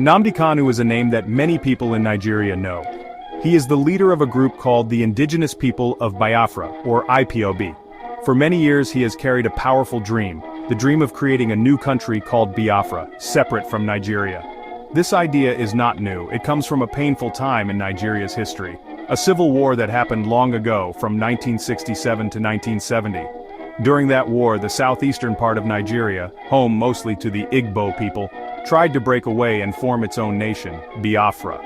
Nnamdi Kanu is a name that many people in Nigeria know. He is the leader of a group called the Indigenous People of Biafra, or IPOB. For many years he has carried a powerful dream, the dream of creating a new country called Biafra, separate from Nigeria. This idea is not new, it comes from a painful time in Nigeria's history. A civil war that happened long ago, from 1967 to 1970. During that war, the southeastern part of Nigeria, home mostly to the Igbo people, tried to break away and form its own nation, Biafra.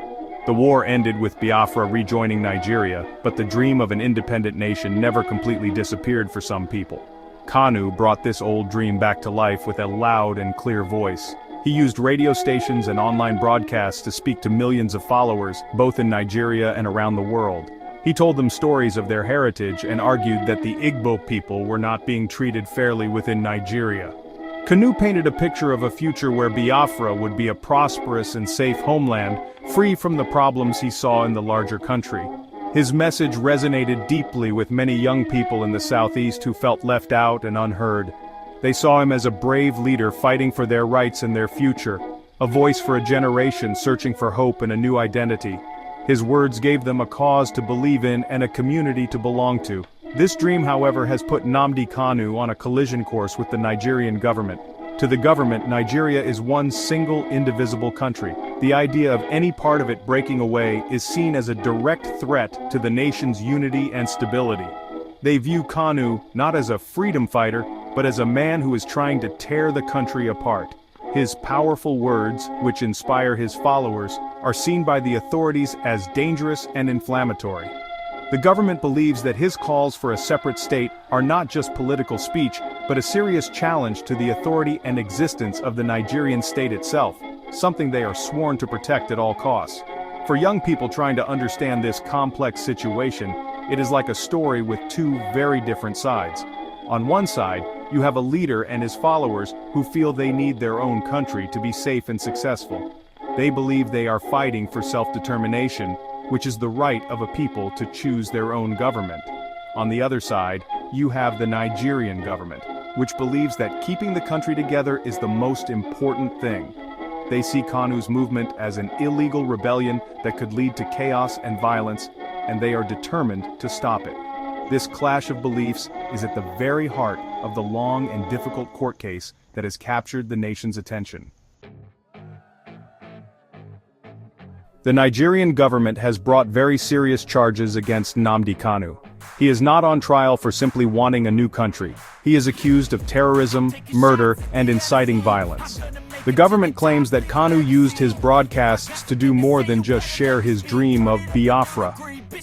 The war ended with Biafra rejoining Nigeria, but the dream of an independent nation never completely disappeared for some people. Kanu brought this old dream back to life with a loud and clear voice. He used radio stations and online broadcasts to speak to millions of followers, both in Nigeria and around the world. He told them stories of their heritage and argued that the Igbo people were not being treated fairly within Nigeria. Kanu painted a picture of a future where Biafra would be a prosperous and safe homeland, free from the problems he saw in the larger country. His message resonated deeply with many young people in the southeast who felt left out and unheard. They saw him as a brave leader fighting for their rights and their future, a voice for a generation searching for hope and a new identity. His words gave them a cause to believe in and a community to belong to. This dream, however, has put Nnamdi Kanu on a collision course with the Nigerian government. To the government, Nigeria is one single, indivisible country. The idea of any part of it breaking away is seen as a direct threat to the nation's unity and stability. They view Kanu not as a freedom fighter, but as a man who is trying to tear the country apart. His powerful words, which inspire his followers, are seen by the authorities as dangerous and inflammatory. The government believes that his calls for a separate state are not just political speech, but a serious challenge to the authority and existence of the Nigerian state itself, something they are sworn to protect at all costs. For young people trying to understand this complex situation, it is like a story with two very different sides. On one side, you have a leader and his followers who feel they need their own country to be safe and successful. They believe they are fighting for self-determination, which is the right of a people to choose their own government. On the other side, you have the Nigerian government, which believes that keeping the country together is the most important thing. They see Kanu's movement as an illegal rebellion that could lead to chaos and violence, and they are determined to stop it. This clash of beliefs is at the very heart of the long and difficult court case that has captured the nation's attention. The Nigerian government has brought very serious charges against Nnamdi Kanu. He is not on trial for simply wanting a new country. He is accused of terrorism, murder, and inciting violence. The government claims that Kanu used his broadcasts to do more than just share his dream of Biafra.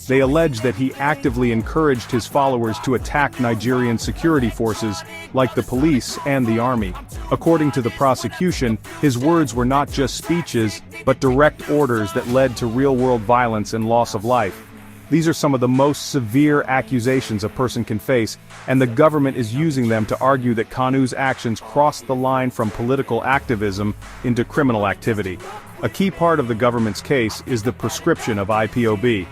They allege that he actively encouraged his followers to attack Nigerian security forces, like the police and the army. According to the prosecution, his words were not just speeches, but direct orders that led to real-world violence and loss of life. These are some of the most severe accusations a person can face, and the government is using them to argue that Kanu's actions crossed the line from political activism into criminal activity. A key part of the government's case is the proscription of IPOB.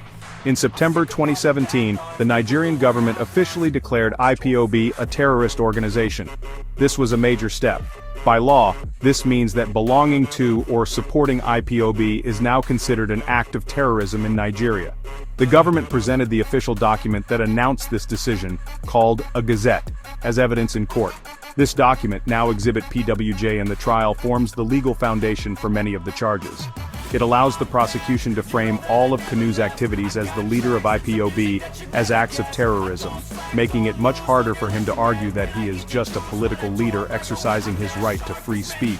In September 2017, the Nigerian government officially declared IPOB a terrorist organization. This was a major step. By law, this means that belonging to or supporting IPOB is now considered an act of terrorism in Nigeria. The government presented the official document that announced this decision, called a Gazette, as evidence in court. This document, now Exhibit PWJ in the trial, forms the legal foundation for many of the charges. It allows the prosecution to frame all of Kanu's activities as the leader of IPOB as acts of terrorism, making it much harder for him to argue that he is just a political leader exercising his right to free speech.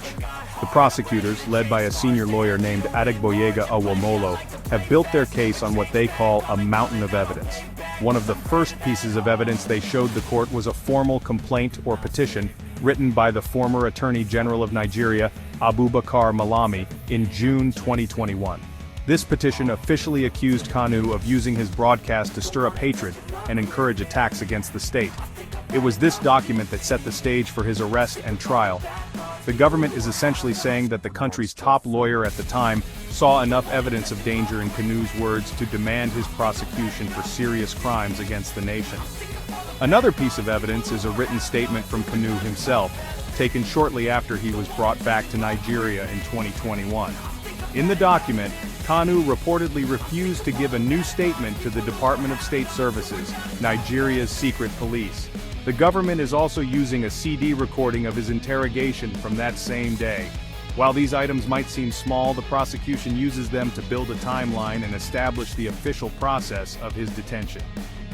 The prosecutors, led by a senior lawyer named Adegboyega Awomolo, have built their case on what they call a mountain of evidence. One of the first pieces of evidence they showed the court was a formal complaint or petition written by the former Attorney General of Nigeria, Abubakar Malami, in June 2021. This petition officially accused Kanu of using his broadcast to stir up hatred and encourage attacks against the state. It was this document that set the stage for his arrest and trial. The government is essentially saying that the country's top lawyer at the time saw enough evidence of danger in Kanu's words to demand his prosecution for serious crimes against the nation. Another piece of evidence is a written statement from Kanu himself, taken shortly after he was brought back to Nigeria in 2021. In the document, Kanu reportedly refused to give a new statement to the Department of State Services, Nigeria's secret police. The government is also using a CD recording of his interrogation from that same day. While these items might seem small, the prosecution uses them to build a timeline and establish the official process of his detention.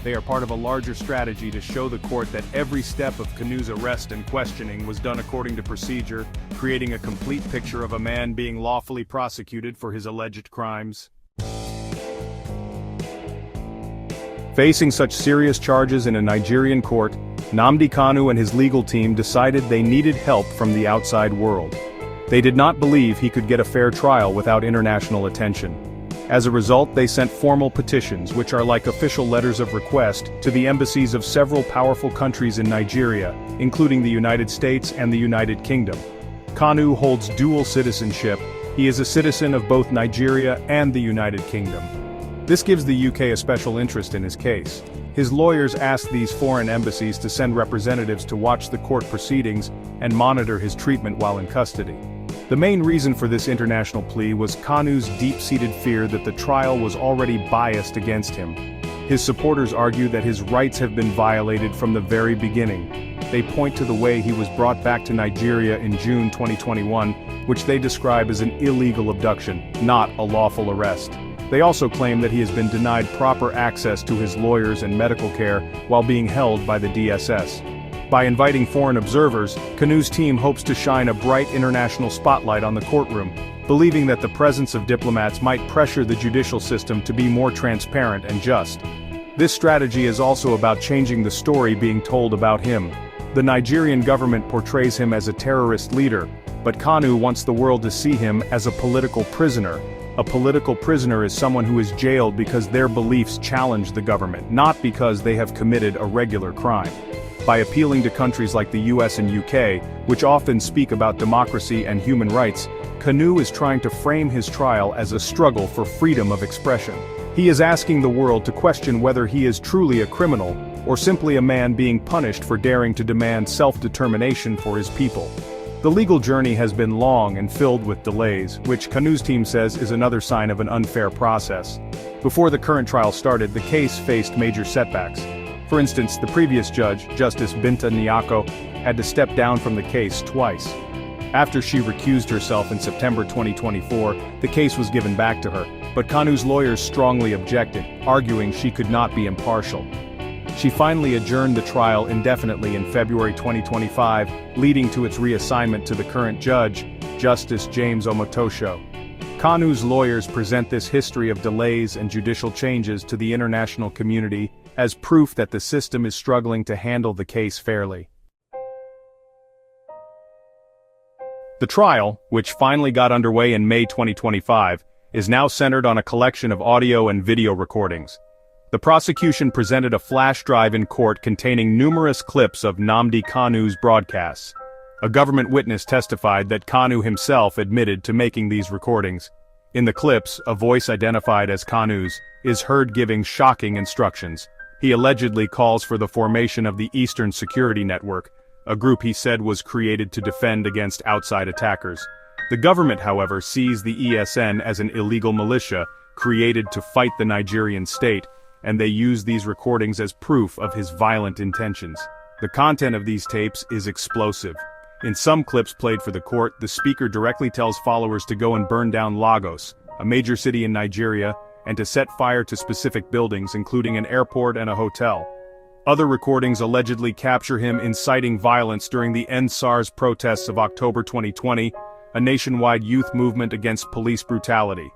They are part of a larger strategy to show the court that every step of Kanu's arrest and questioning was done according to procedure, creating a complete picture of a man being lawfully prosecuted for his alleged crimes. Facing such serious charges in a Nigerian court, Nnamdi Kanu and his legal team decided they needed help from the outside world. They did not believe he could get a fair trial without international attention. As a result, they sent formal petitions, which are like official letters of request, to the embassies of several powerful countries in Nigeria, including the United States and the United Kingdom. Kanu holds dual citizenship. He is a citizen of both Nigeria and the United Kingdom. This gives the UK a special interest in his case. His lawyers asked these foreign embassies to send representatives to watch the court proceedings and monitor his treatment while in custody. The main reason for this international plea was Kanu's deep-seated fear that the trial was already biased against him. His supporters argue that his rights have been violated from the very beginning. They point to the way he was brought back to Nigeria in June 2021, which they describe as an illegal abduction, not a lawful arrest. They also claim that he has been denied proper access to his lawyers and medical care while being held by the DSS. By inviting foreign observers, Kanu's team hopes to shine a bright international spotlight on the courtroom, believing that the presence of diplomats might pressure the judicial system to be more transparent and just. This strategy is also about changing the story being told about him. The Nigerian government portrays him as a terrorist leader, but Kanu wants the world to see him as a political prisoner. A political prisoner is someone who is jailed because their beliefs challenge the government, not because they have committed a regular crime. By appealing to countries like the US and UK, which often speak about democracy and human rights, Kanu is trying to frame his trial as a struggle for freedom of expression. He is asking the world to question whether he is truly a criminal, or simply a man being punished for daring to demand self-determination for his people. The legal journey has been long and filled with delays, which Kanu's team says is another sign of an unfair process. Before the current trial started, the case faced major setbacks. For instance, the previous judge, Justice Binta Nyako, had to step down from the case twice. After she recused herself in September 2024, the case was given back to her, but Kanu's lawyers strongly objected, arguing she could not be impartial. She finally adjourned the trial indefinitely in February 2025, leading to its reassignment to the current judge, Justice James Omotosho. Kanu's lawyers present this history of delays and judicial changes to the international community as proof that the system is struggling to handle the case fairly. The trial, which finally got underway in May 2025, is now centered on a collection of audio and video recordings. The prosecution presented a flash drive in court containing numerous clips of Nnamdi Kanu's broadcasts. A government witness testified that Kanu himself admitted to making these recordings. In the clips, a voice identified as Kanu's is heard giving shocking instructions. He allegedly calls for the formation of the Eastern Security Network, a group he said was created to defend against outside attackers. The government, however, sees the ESN as an illegal militia created to fight the Nigerian state, and they use these recordings as proof of his violent intentions. The content of these tapes is explosive. In some clips played for the court, the speaker directly tells followers to go and burn down Lagos, a major city in Nigeria, and to set fire to specific buildings, including an airport and a hotel. Other recordings allegedly capture him inciting violence during the End SARS protests of October 2020, a nationwide youth movement against police brutality.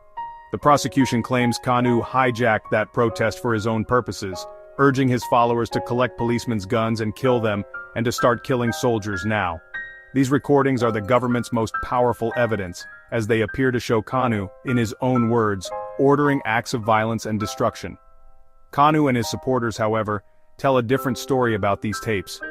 The prosecution claims Kanu hijacked that protest for his own purposes, urging his followers to collect policemen's guns and kill them, and to start killing soldiers now. These recordings are the government's most powerful evidence, as they appear to show Kanu, in his own words, ordering acts of violence and destruction. Kanu and his supporters, however, tell a different story about these tapes.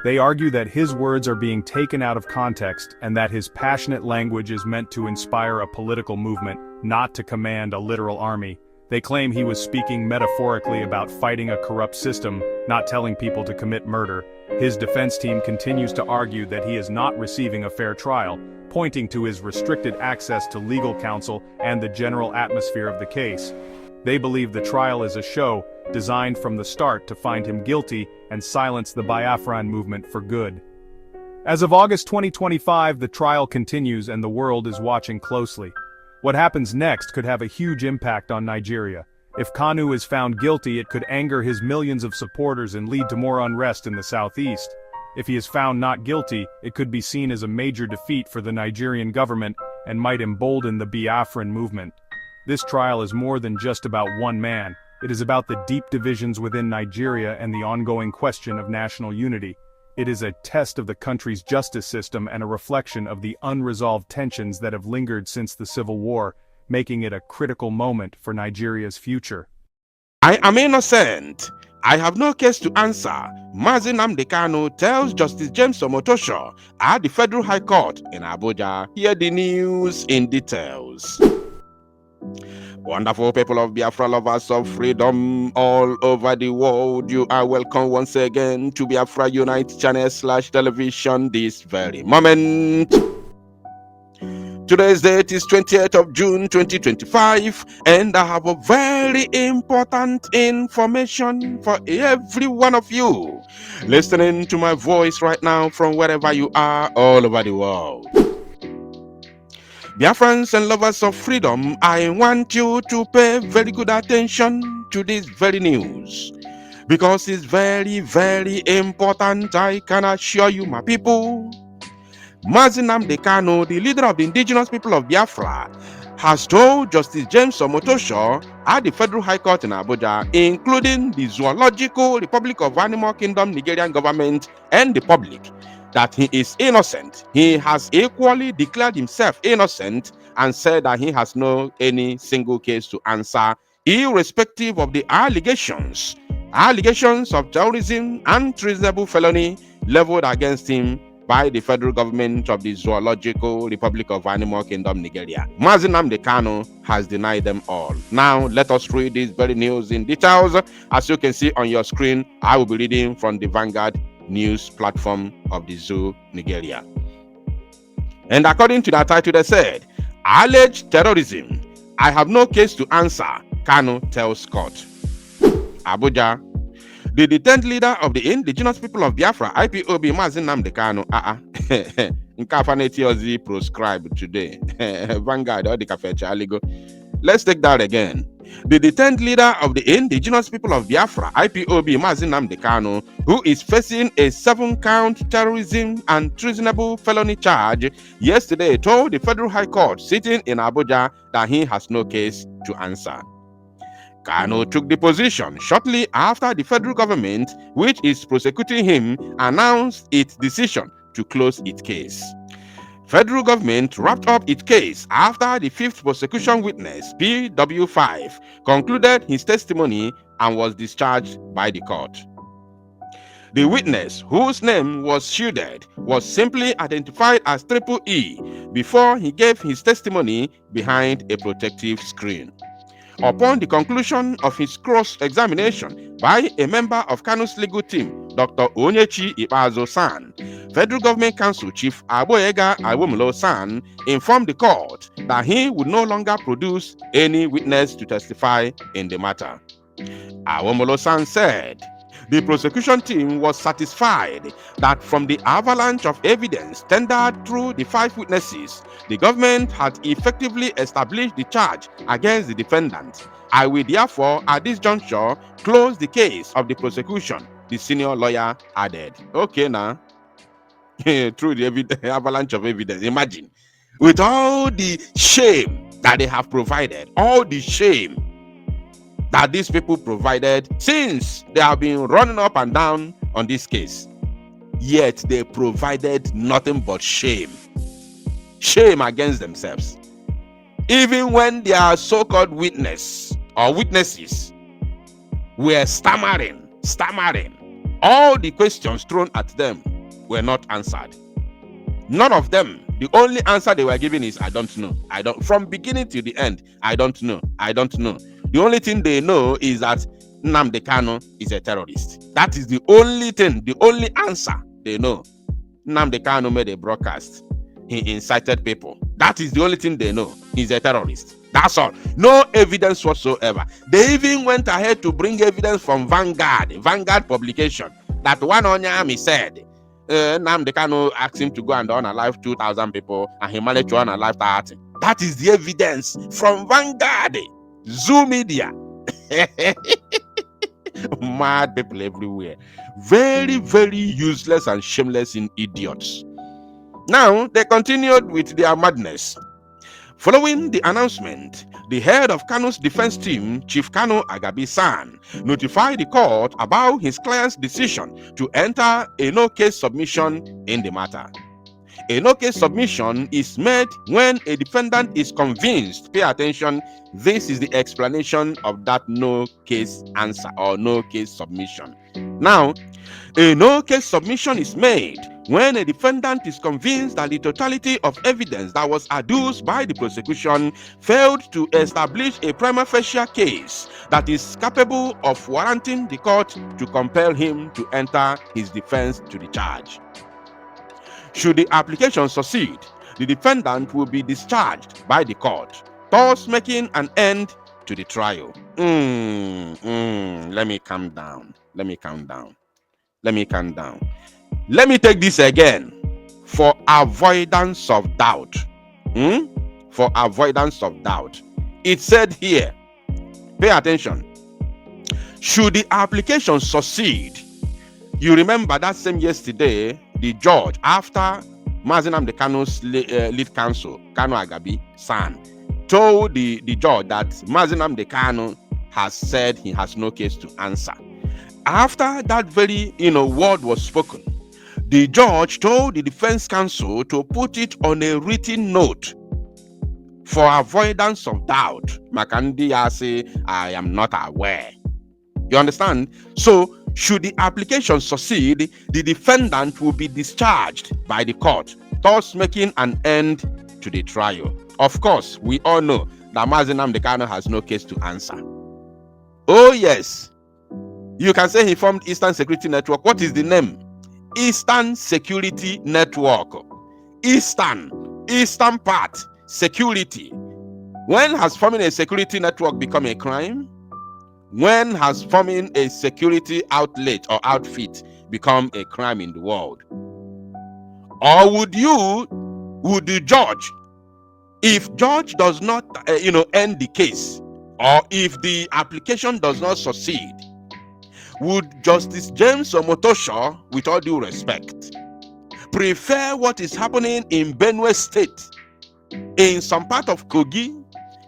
They argue that his words are being taken out of context and that his passionate language is meant to inspire a political movement, not to command a literal army. They claim he was speaking metaphorically about fighting a corrupt system, not telling people to commit murder, His defense team continues to argue that he is not receiving a fair trial, pointing to his restricted access to legal counsel and the general atmosphere of the case. They believe the trial is a show, designed from the start to find him guilty and silence the Biafran movement for good. As of August 2025, the trial continues and the world is watching closely. What happens next could have a huge impact on Nigeria. If Kanu is found guilty, it could anger his millions of supporters and lead to more unrest in the southeast. If he is found not guilty, it could be seen as a major defeat for the Nigerian government and might embolden the Biafran movement. This trial is more than just about one man. It is about the deep divisions within Nigeria and the ongoing question of national unity. It is a test of the country's justice system and a reflection of the unresolved tensions that have lingered since the Civil War, making it a critical moment for Nigeria's future. I am innocent. I have no case to answer. Nnamdi Kanu tells Justice James Omotosho at the Federal High Court in Abuja. Hear the news in details. Wonderful people of Biafra, lovers of freedom all over the world, you are welcome once again to Biafra Unite channel/television this very moment. Today's date is 28th of June 2025, and I have a very important information for every one of you listening to my voice right now from wherever you are all over the world. Biafrans and lovers of freedom, I want you to pay very good attention to this very news, because it's very, very important. I can assure you, my people. Nnamdi Kanu, the leader of the indigenous people of Biafra, has told Justice James Omotosho at the Federal High Court in Abuja, including the Zoological Republic of Animal Kingdom Nigerian government and the public, that he is innocent. He has equally declared himself innocent and said that he has no any single case to answer, irrespective of the allegations of terrorism and treasonable felony leveled against him by the federal government of the Zoological Republic of Animal Kingdom Nigeria. Nnamdi Kanu has denied them all. Now, let us read this very news in details. As you can see on your screen, I will be reading from the Vanguard news platform of the Zoo Nigeria. And according to that title, they said, alleged terrorism, I have no case to answer, Kanu tells court. Abuja. The detained leader of the indigenous people of Biafra, Ipob, Nnamdi Kanu, Nkafaneti proscribed today. Vanguard, or the Kafecha Aligo. Let's take that again. The detained leader of the indigenous people of Biafra, Ipob, Nnamdi Kanu, who is facing a 7-count terrorism and treasonable felony charge, yesterday told the Federal High Court sitting in Abuja that he has no case to answer. Kanu took the position shortly after the federal government, which is prosecuting him, announced its decision to close its case. Federal government wrapped up its case after the 5th prosecution witness, PW5, concluded his testimony and was discharged by the court. The witness, whose name was shielded, was simply identified as Triple E before he gave his testimony behind a protective screen. Upon the conclusion of his cross-examination by a member of Kanu's legal team, Dr. Onyechi Ikpeazu-San, Federal Government Counsel Chief Agboyega Awomolo-San informed the court that he would no longer produce any witness to testify in the matter. Awomolo-San said the prosecution team was satisfied that from the avalanche of evidence tendered through the 5 witnesses, the government had effectively established the charge against the defendant. I will therefore, at this juncture, close the case of the prosecution, the senior lawyer added. Okay, now, through the avalanche of evidence, imagine, with all the shame that they have provided, all the shame that these people provided since they have been running up and down on this case, yet they provided nothing but shame shame against themselves. Even when their so-called witness or witnesses were stammering, all the questions thrown at them were not answered. None of them. The only answer they were giving is, I don't know. I don't. From beginning to the end, I don't know. I don't know. The only thing they know is that Nnamdi Kanu is a terrorist. That is the only thing, the only answer they know. Nnamdi Kanu made a broadcast. He incited people. That is the only thing they know. He's a terrorist. That's all. No evidence whatsoever. They even went ahead to bring evidence from Vanguard publication, that one Onyami said Nnamdi Kanu asked him to go and unalive 2,000 people, and he managed to unalive 30. That is the evidence from Vanguard, Zoo Media. Mad people everywhere. Very, very useless and shameless in idiots. Now, they continued with their madness. Following the announcement, the head of Kanu's defense team, Chief Kanu Agabi-san, notified the court about his client's decision to enter a no-case submission in the matter. A no-case submission is made when a defendant is convinced. Pay attention, this is the explanation of that no-case answer or no-case submission. Now, a no-case submission is made when a defendant is convinced that the totality of evidence that was adduced by the prosecution failed to establish a prima facie case that is capable of warranting the court to compel him to enter his defense to the charge. Should the application succeed, the defendant will be discharged by the court, thus making an end to the trial. Let me calm down. Let me take this again for avoidance of doubt. For avoidance of doubt. It said here, pay attention. Should the application succeed, you remember that same yesterday, the judge, after Nnamdi Kanu's lead counsel, Kanu Agabi-san, told the judge that Nnamdi Kanu has said he has no case to answer. After that very word was spoken, the judge told the defense counsel to put it on a written note for avoidance of doubt. Makandi say, I am not aware. You understand? So, should the application succeed, the defendant will be discharged by the court, thus making an end to the trial. Of course, we all know that Nnamdi Kanu has no case to answer. Oh yes, you can say he formed Eastern Security Network. What is the name? Eastern Security Network. Eastern part, security. When has forming a security network become a crime? When has forming a security outlet or outfit become a crime in the world? Or would the judge, if judge does not end the case, or if the application does not succeed, would Justice James Omotosho, with all due respect, prefer what is happening in Benue State, in some part of Kogi,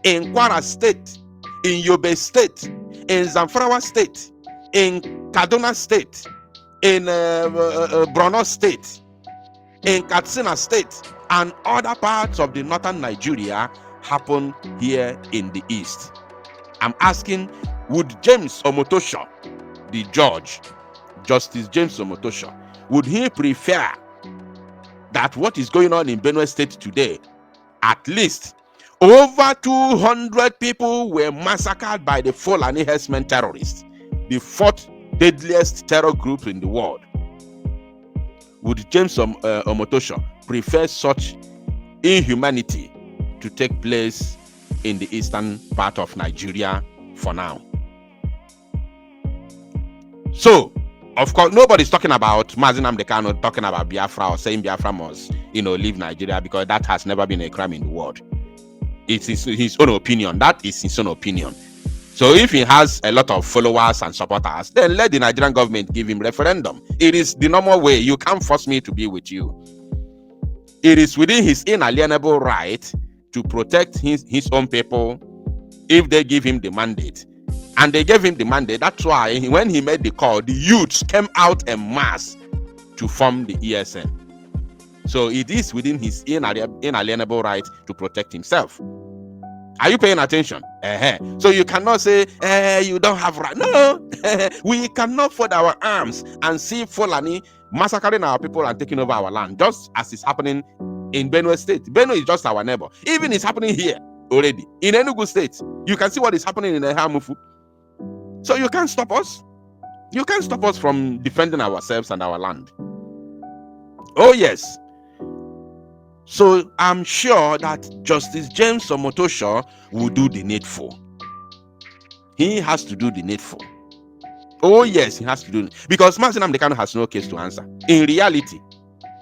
in Kwara State, in Yobe State, in Zamfara State, in Kaduna State, in Borno State, in Katsina State, and other parts of the northern Nigeria happen here in the east? I'm asking, would James Omotosho, the judge, Justice James Omotosho, would he prefer that what is going on in Benue State today, at least over 200 people were massacred by the Fulani herdsmen terrorists, the fourth deadliest terror group in the world? Would James Omotosho prefer such inhumanity to take place in the eastern part of Nigeria for now? So, of course, nobody's talking about Nnamdi Kanu talking about Biafra or saying Biafra must, leave Nigeria, because that has never been a crime in the world. It's his own opinion. That is his own opinion. So if he has a lot of followers and supporters, then let the Nigerian government give him referendum. It is the normal way. You can't force me to be with you. It is within his inalienable right to protect his own people if they give him the mandate. And they gave him the mandate. That's why when he made the call, the youths came out en masse to form the ESN. So it is within his inalienable right to protect himself. Are you paying attention? So you cannot say, you don't have right. No, we cannot fold our arms and see Fulani massacring our people and taking over our land, just as is happening in Benue State. Benue is just our neighbor. Even it's happening here already. In Enugu State, you can see what is happening in Ehamufu. So you can't stop us. You can't stop us from defending ourselves and our land. Oh yes. So I'm sure that Justice James Omotosho will do the needful. He has to do the needful. Oh yes, he has to do it. Because Mazi Nnamdi Kanu has no case to answer. In reality,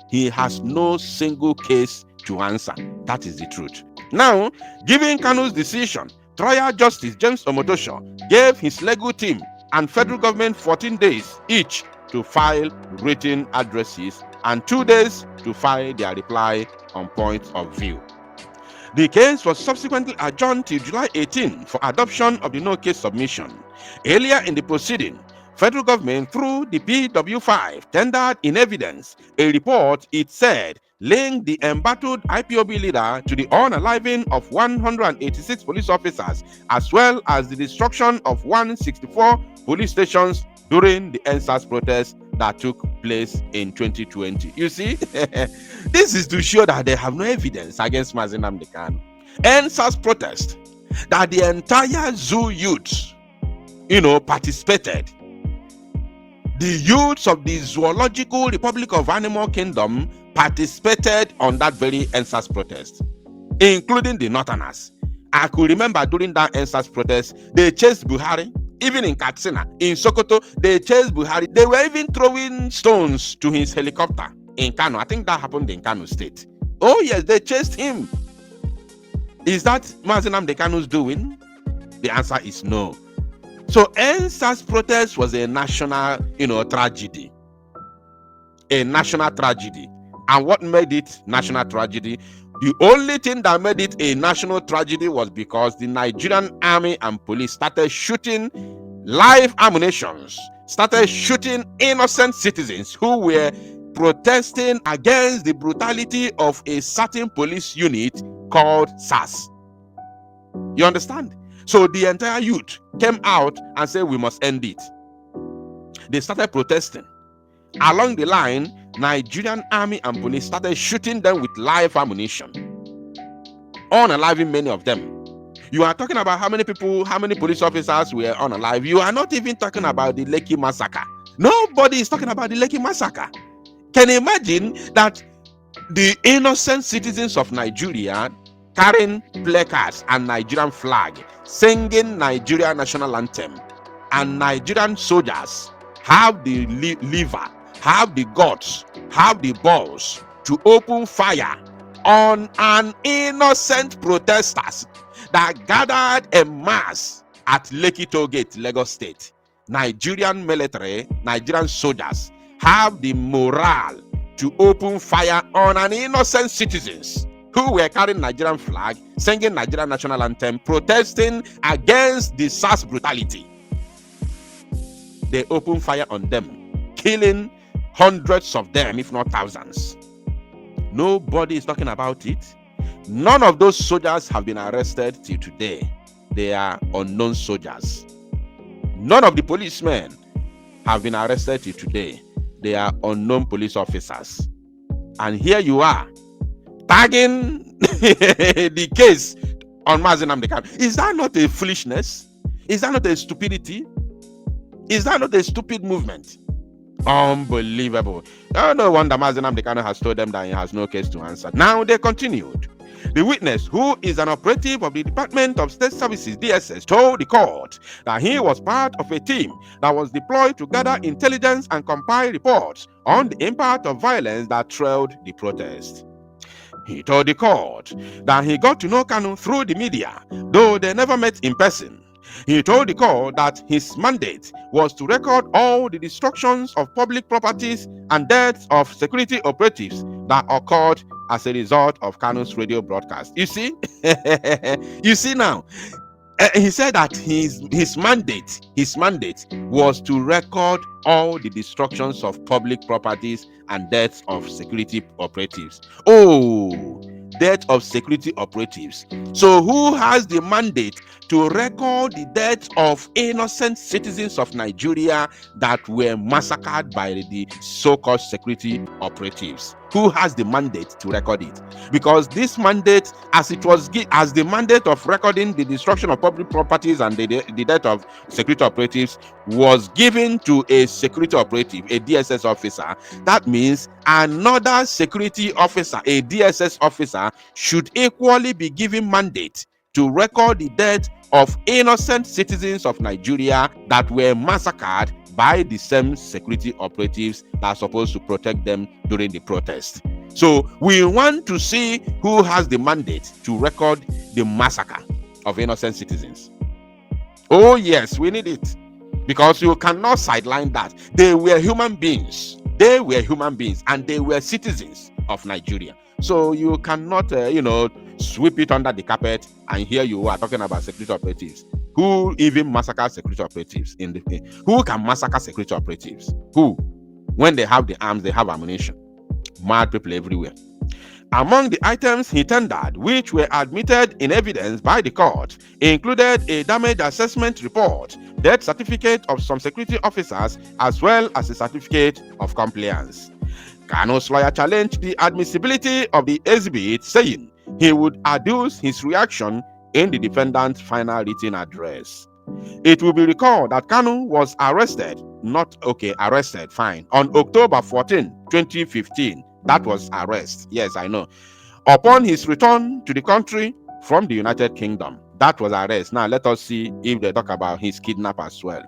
he has no single case to answer. That is the truth. Now, given Kanu's decision, Trial Justice James Omotosho gave his legal team and federal government 14 days each to file written addresses and 2 days to file their reply on points of view. The case was subsequently adjourned till July 18 for adoption of the no-case submission. Earlier in the proceeding, federal government through the PW5 tendered in evidence a report it said linked the embattled IPOB leader to the unaliving of 186 police officers as well as the destruction of 164 police stations during the NSAS protest that took place in 2020. You see, this is to show that they have no evidence against Mazi Nnamdi Kanu. NSAS protest, that the entire zoo youth, participated. The youths of the Zoological Republic of Animal Kingdom participated on that very NSAS protest, including the Northerners. I could remember during that NSAS protest, they chased Buhari. Even in Katsina, in Sokoto, they chased Buhari. They were even throwing stones to his helicopter in Kanu. I think that happened in Kanu State. Oh yes, they chased him. Is that Mazi Nnamdi Kanu's doing? The answer is no. So NSAS protest was a national, tragedy. A national tragedy. And what made it national tragedy? The only thing that made it a national tragedy was because the Nigerian army and police started shooting live ammunitions, started shooting innocent citizens who were protesting against the brutality of a certain police unit called SAS. You understand? So the entire youth came out and said, we must end it. They started protesting. Along the line, Nigerian army and police started shooting them with live ammunition, unaliving many of them. You are talking about how many people, how many police officers were unalive. You are not even talking about the Lekki massacre. Nobody is talking about the Lekki massacre. Can you imagine that the innocent citizens of Nigeria carrying placards and Nigerian flag, singing Nigerian national anthem, and Nigerian soldiers have the liver, have the guts, have the balls to open fire on an innocent protesters that gathered en masse at Lekki Toll Gate, Lagos State. Nigerian military, Nigerian soldiers have the morale to open fire on an innocent citizens who were carrying Nigerian flag, singing Nigerian national anthem, protesting against the SAS brutality. They opened fire on them, killing hundreds of them, if not thousands. Nobody is talking about it. None of those soldiers have been arrested till today. They are unknown soldiers. None of the policemen have been arrested till today. They are unknown police officers. And here you are, tagging the case on Mazi Nnamdi Kanu. Is that not a foolishness? Is that not a stupidity? Is that not a stupid movement? Unbelievable. No wonder Mazi Nnamdi Kanu has told them that he has no case to answer. Now they continued. The witness, who is an operative of the Department of State Services, DSS, told the court that he was part of a team that was deployed to gather intelligence and compile reports on the impact of violence that trailed the protest. He told the court that he got to know Kanu through the media, though they never met in person. He told the court that his mandate was to record all the destructions of public properties and deaths of security operatives that occurred as a result of Kanu's radio broadcast. You see? You see now? He said that his mandate was to record all the destructions of public properties and deaths of security operatives. Oh, death of security operatives. So who has the mandate to record the death of innocent citizens of Nigeria that were massacred by the so-called security operatives? who has the mandate to record it, because this mandate, as the mandate of recording the destruction of public properties and the death of security operatives was given to a security operative, a DSS officer, that means another security officer, a DSS officer, should equally be given mandate to record the death of innocent citizens of Nigeria that were massacred by the same security operatives that are supposed to protect them during the protest. So we want to see who has the mandate to record the massacre of innocent citizens. Oh yes, we need it, because you cannot sideline that. They were human beings. They were human beings, and they were citizens of Nigeria. So you cannot, sweep it under the carpet, and here you are talking about security operatives. Who even massacre security operatives? Who can massacre security operatives? Who? When they have the arms, they have ammunition. Mad people everywhere. Among the items he tendered, which were admitted in evidence by the court, included a damage assessment report, death certificate of some security officers, as well as a certificate of compliance. Kanu's lawyer challenged the admissibility of the exhibit, saying he would adduce his reaction in the defendant's final written address. It will be recalled that Kanu was arrested on October 14, 2015. That was arrest. Yes, I know. Upon his return to the country from the United Kingdom, that was arrest. Now let us see if they talk about his kidnap as well.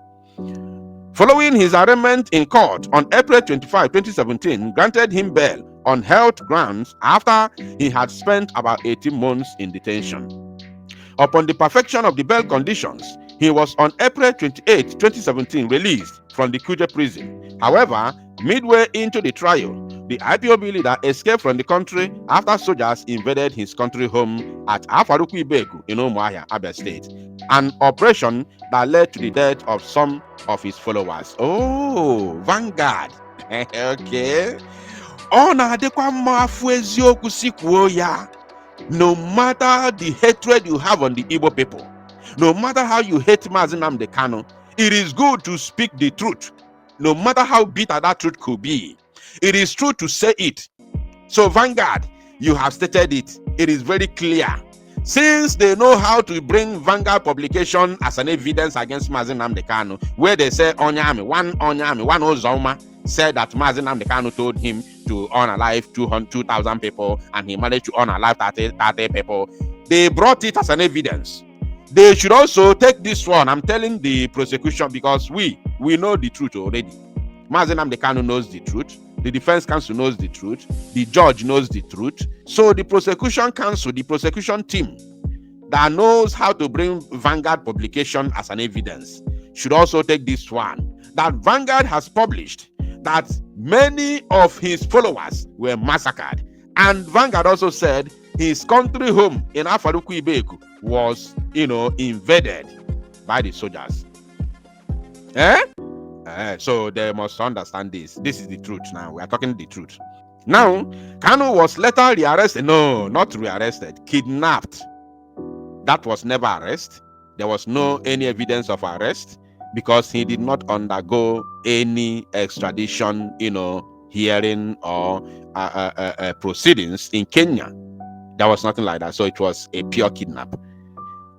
Following his arraignment in court on April 25, 2017, granted him bail on health grounds after he had spent about 18 months in detention. Upon the perfection of the bail conditions, he was on April 28, 2017 released from the Kuje prison. However, midway into the trial, the IPOB leader escaped from the country after soldiers invaded his country home at Afaruku Ibeku in Umuahia, Abia State, an operation that led to the death of some of his followers. Oh, Vanguard. Okay. No matter the hatred you have on the Igbo people, no matter how you hate Nnamdi Kanu, it is good to speak the truth, no matter how bitter that truth could be. It is true to say it. So Vanguard, you have stated it. It is very clear. Since they know how to bring Vanguard publication as an evidence against Nnamdi Kanu, where they say one Ozoma said that Nnamdi Kanu told him to unalive 2,000 people, and he managed to unalive 30 people. They brought it as an evidence. They should also take this one. I'm telling the prosecution, because we know the truth already. Nnamdi Kanu knows the truth. The defense counsel knows the truth. The judge knows the truth. So the prosecution counsel, the prosecution team that knows how to bring Vanguard publication as an evidence, should also take this one. That Vanguard has published that many of his followers were massacred. And Vanguard also said his country home in Afaruku Ibeku was, invaded by the soldiers. So they must understand this. This is the truth now. We are talking the truth. Now, Kanu was later rearrested. No, not rearrested. Kidnapped. That was never arrest. There was no any evidence of arrest, because he did not undergo any extradition, hearing or proceedings in Kenya. There was nothing like that. So it was a pure kidnap.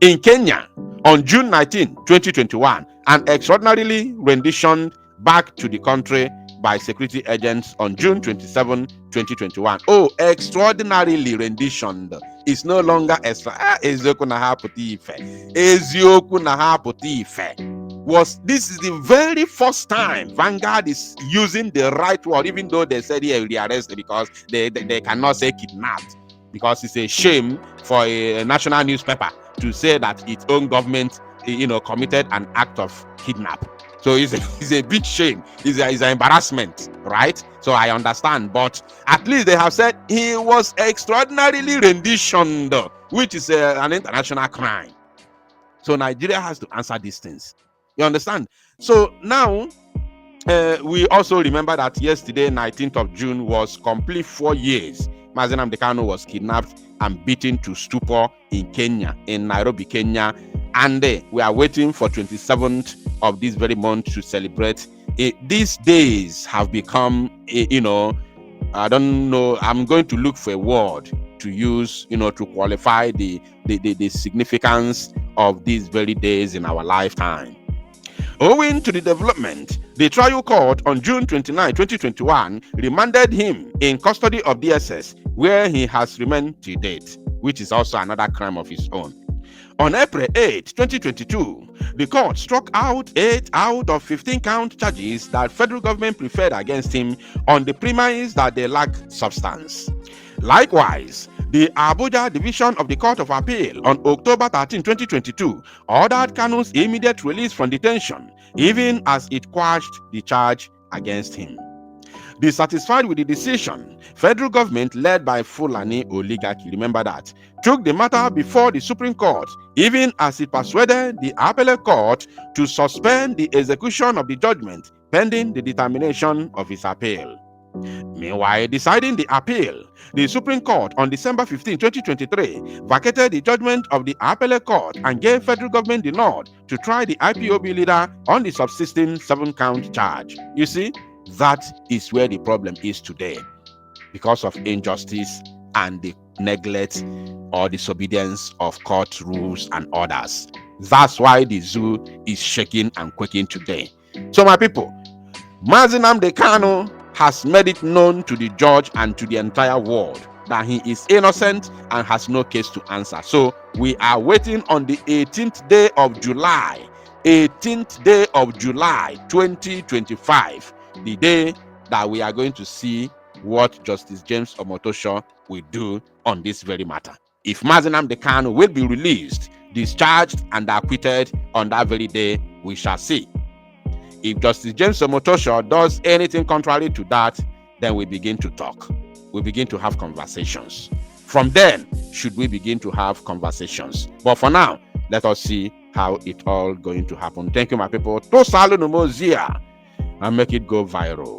In Kenya, on June 19, 2021, an extraordinarily rendition back to the country by security agents on June 27, 2021. Oh, extraordinarily renditioned. It's no longer extra. Eziokwu na ha pụta ife. This is the very first time Vanguard is using the right word, even though they said he rearrested, because they cannot say kidnapped, because it's a shame for a national newspaper to say that its own government, committed an act of kidnap. So it's a big shame. It's an embarrassment, right? So I understand, but at least they have said he was extraordinarily renditioned, which is an international crime. So Nigeria has to answer these things. You understand? So now, we also remember that yesterday, 19th of June, was complete 4 years. Nnamdi Kanu was kidnapped and beaten to stupor in Kenya, in Nairobi, Kenya. And we are waiting for 27th of this very month to celebrate. These days have become, I don't know, I'm going to look for a word to use, to qualify the significance of these very days in our lifetime. Owing to the development, the trial court on June 29, 2021 remanded him in custody of DSS, where he has remained to date, which is also another crime of his own. On April 8, 2022, the court struck out 8 out of 15 count charges that federal government preferred against him on the premise that they lack substance. Likewise, the Abuja Division of the Court of Appeal on October 13, 2022 ordered Kanu's immediate release from detention, even as it quashed the charge against him. Dissatisfied with the decision, federal government led by Fulani oligarchy, remember that, took the matter before the Supreme Court, even as it persuaded the appellate court to suspend the execution of the judgment pending the determination of its appeal. Meanwhile, deciding the appeal, the Supreme Court on December 15, 2023 vacated the judgment of the appellate court and gave federal government the nod to try the IPOB leader on the subsisting 7-count charge. You see, that is where the problem is today, because of injustice and the neglect or disobedience of court rules and orders. That's why the zoo is shaking and quaking today. So my people, Nnamdi Kanu has made it known to the judge and to the entire world that he is innocent and has no case to answer. So we are waiting on the 18th day of July, 18th day of July 2025, the day that we are going to see what Justice James Omotosho will do on this very matter. If Nnamdi Kanu will be released, discharged, and acquitted on that very day, we shall see. If Justice James Omotosho does anything contrary to that, then we begin to talk. We begin to have conversations. From then, should we begin to have conversations. But for now, let us see how it all going to happen. Thank you, my people. To salu numozia and make it go viral.